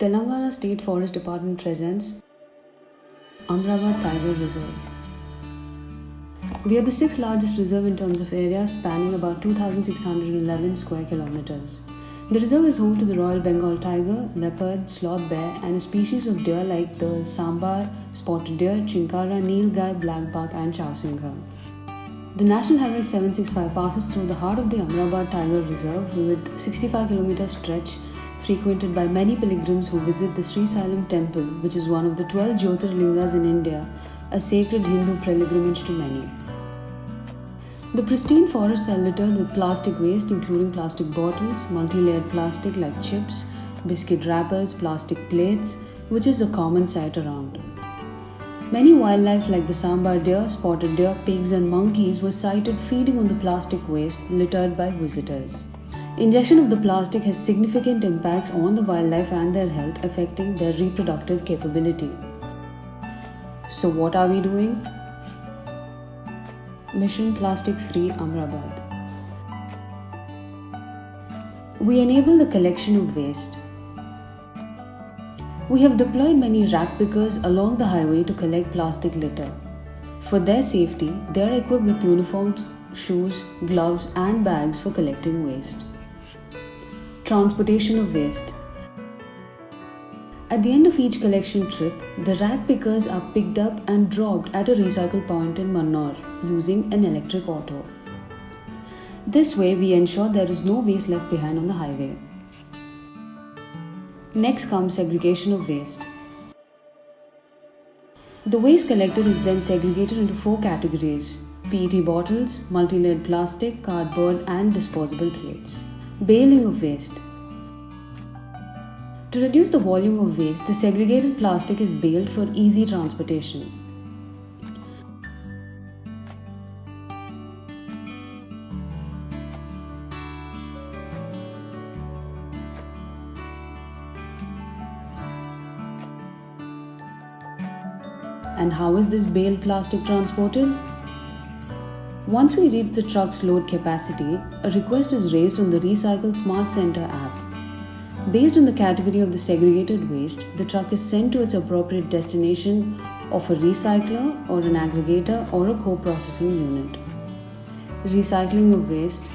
Telangana State Forest Department presents Amravati Tiger Reserve. We are the sixth largest reserve in terms of area, spanning about 2,611 square kilometers. The reserve is home to the Royal Bengal tiger, leopard, sloth bear, and a species of deer like the sambar, spotted deer, chinkara, nilgai, blackbuck, and chowsingha. The National Highway 765 passes through the heart of the Amravati Tiger Reserve with 65 km stretch frequented by many pilgrims who visit the Sri Sailam temple, which is one of the 12 Jyotirlingas in India, a sacred Hindu pilgrimage to many. The pristine forests are littered with plastic waste including plastic bottles, multi-layered plastic like chips, biscuit wrappers, plastic plates, which is a common sight around. Many wildlife like the sambar deer, spotted deer, pigs and monkeys were sighted feeding on the plastic waste littered by visitors. Ingestion of the plastic has significant impacts on the wildlife and their health, affecting their reproductive capability. So what are we doing? Mission Plastic Free Amravati. We enable the collection of waste. We have deployed many rack pickers along the highway to collect plastic litter. For their safety, they are equipped with uniforms, shoes, gloves and bags for collecting waste. Transportation of waste. At the end of each collection trip, the rack pickers are picked up and dropped at a recycle point in Mannor using an electric auto. This way, we ensure there is no waste left behind on the highway. Next comes segregation of waste. The waste collected is then segregated into 4 categories: PET bottles, multi-layered plastic, cardboard and disposable plates. Baling of waste. To reduce the volume of waste, the segregated plastic is baled for easy transportation. And how is this baled plastic transported? Once we reach the truck's load capacity, a request is raised on the Recycle Smart Center app. Based on the category of the segregated waste, the truck is sent to its appropriate destination of a recycler or an aggregator or a co-processing unit. Recycling of waste.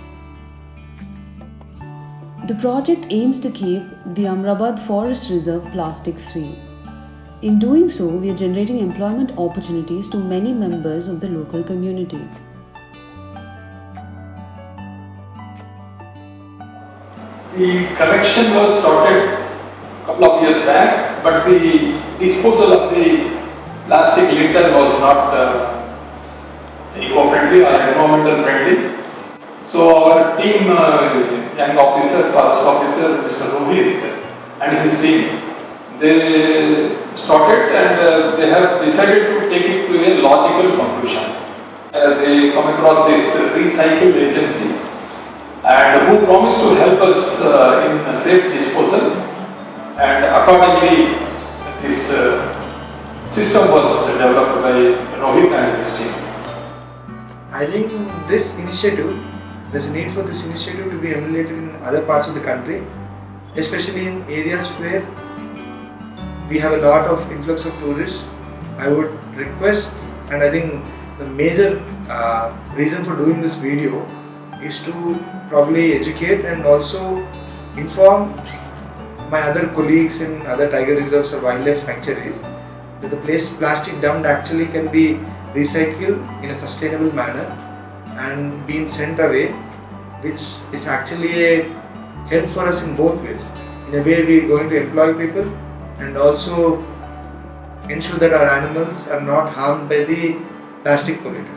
The project aims to keep the Amravati Forest Reserve plastic free. In doing so, we are generating employment opportunities to many members of the local community. The collection was started a couple of years back, but the disposal of the plastic litter was not eco-friendly or environmental friendly. So our team, young officer, forest officer, Mr. Rohit and his team, they started and they have decided to take it to a logical conclusion. They come across this recycle agency and who promised to help us in safe disposal, and accordingly this system was developed by Rohit and his team. I think this initiative, there's a need for this initiative to be emulated in other parts of the country, especially in areas where we have a lot of influx of tourists. I would request, and I think the major reason for doing this video is to probably educate and also inform my other colleagues in other tiger reserves or wildlife sanctuaries that the plastic dumped actually can be recycled in a sustainable manner and being sent away, which is actually a help for us in both ways. In a way, we are going to employ people and also ensure that our animals are not harmed by the plastic pollutants.